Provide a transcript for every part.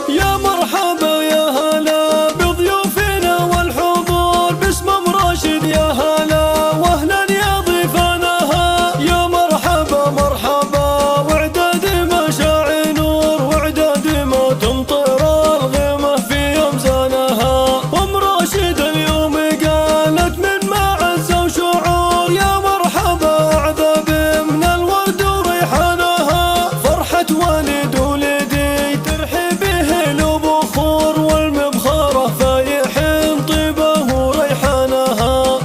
يا مرحبا يا هلا بضيوفنا والحضور باسم ام راشد، يا هلا واهلا يا ضيفانها. يا مرحبا مرحبا وعداد مشاعر نور، وعداد ما تمطر الغيمه في امزانها. ام راشد اليوم قالت من معز وشعور، يا مرحبا اعذب من الورد وريحانها. فرحة والد ولدي ترحب والمبخرة فايح طيبه وريحانها.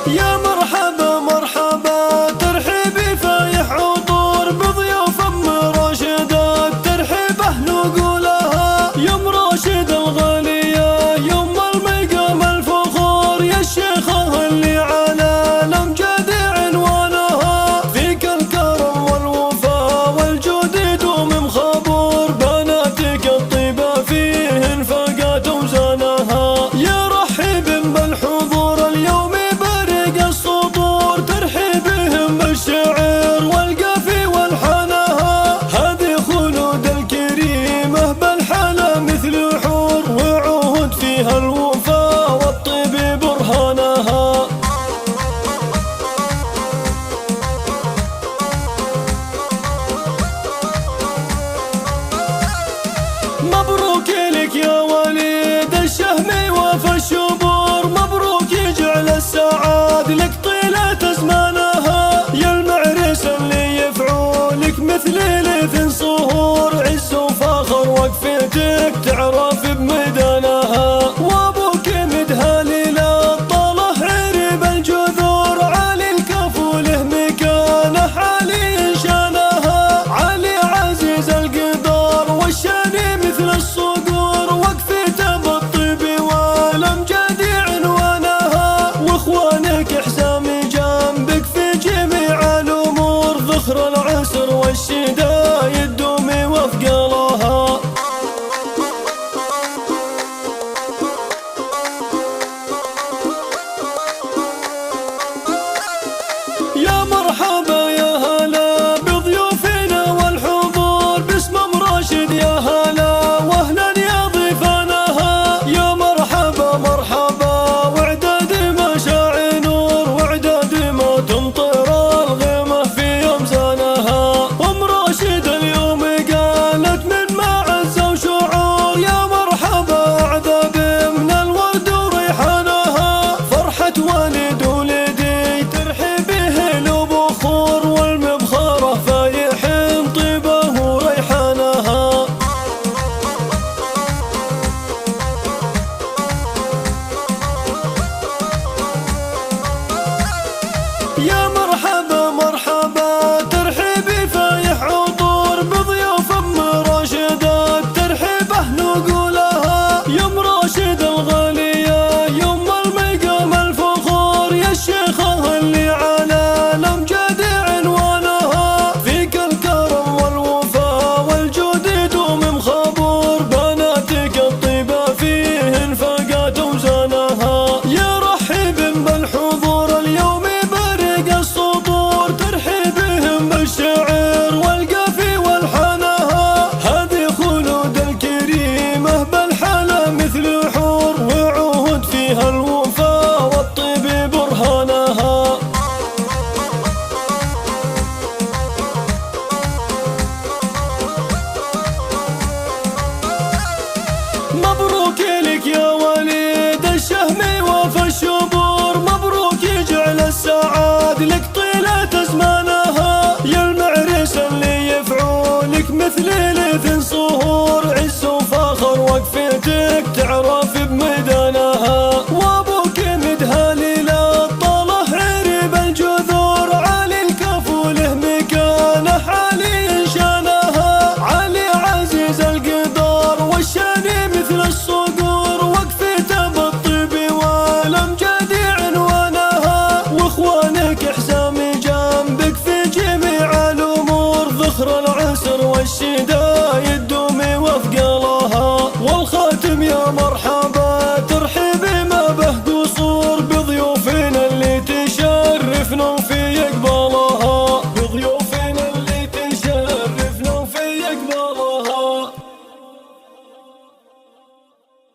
يا مرحبا مرحبا ترحيبي فايح عطور بضيوف ام راشدة، ترحيبه نقولها. يا ام راشد الغالية يوم المقام الفخور، يا الشيخة اللي على الامجاد عنوانها. فيك الكرم والوفا والجود يدوم مخبور، بناتك الطيبة فيهن فاقت اوزانها. يا رحيب بالحضور اليوم برق السطور، ترحيبهم بالشعر والقافي والحنها. هذه خلود الكريمة بالحلا مثل حور، وعهد فيها الوفا والطيب برهانها. مبروك لك يا وليد الشهم وفى الشبور، مبروك يجعل السعاد لك طيلة أزمانها. يا المعرس اللي يفعولك مثل ليث صهور، عز وفخر وقفتك تعرف بميدانها. وابوك مدهالي للطله عرب الجذور، علي الكفو له مكانه علي شانها. علي عزيز القدر والشان مثل الصقور، وقفته بالطيب والامجاد عنوانها. واخوانك حزام جنبك في جميع الامور، ذخر العسر والشدايد دومي وافقالها. يا مرحبا يا هلا بضيوفنا والحضور باسم ام راشد، يا هلا واهلا يا ضيفانها. يا مرحبا مرحبا وعداد مشاعر نور، وعداد ما تمطر الغيمه في امزانها. ام راشد اليوم قالت من معز وشعور، يا مرحبا اعذب من الورد وريحانها. فرحة والد ولدي ترحب بخور، والمبخرة فايح طيبه وريحانها. يا مرحبا مرحبا ترحيبي فايح عطور بضيوف ام راشدة، ترحيبه نقولها. يا ام راشد الغالية يوم المقام الفخور، يا الشيخة اللي على الامجاد عنوانها. فيك الكرم والوفا والجود يدوم مخبور، بناتك الطيبة فيهن فاقت اوزانها. يا رحيب بالحضور اليوم برق السطور، ترحيبهم بالشعر والقافي والحنها. هذه خلود الكريمة بالحلا مثل حور، وعهد فيها الوفا والطيب برهانها. مبروك لك يا وليد الشهم وفى الشبور، مبروك يجعل السعاد لك طيلة أزمانها. يا المعرس اللي يفعولك مثل ليث صهور، عز وفخر وقفتك تعرف بميدانها. وابوك مدهالي للطله عرب الجذور، علي الكفو له مكانه علي شانها. علي عزيز القدر والشان مثل الصقور، وقفته بالطيب والامجاد عنوانها. واخوانك حزام جنبك في جميع الامور، ذخر العسر والشدايد مرحبا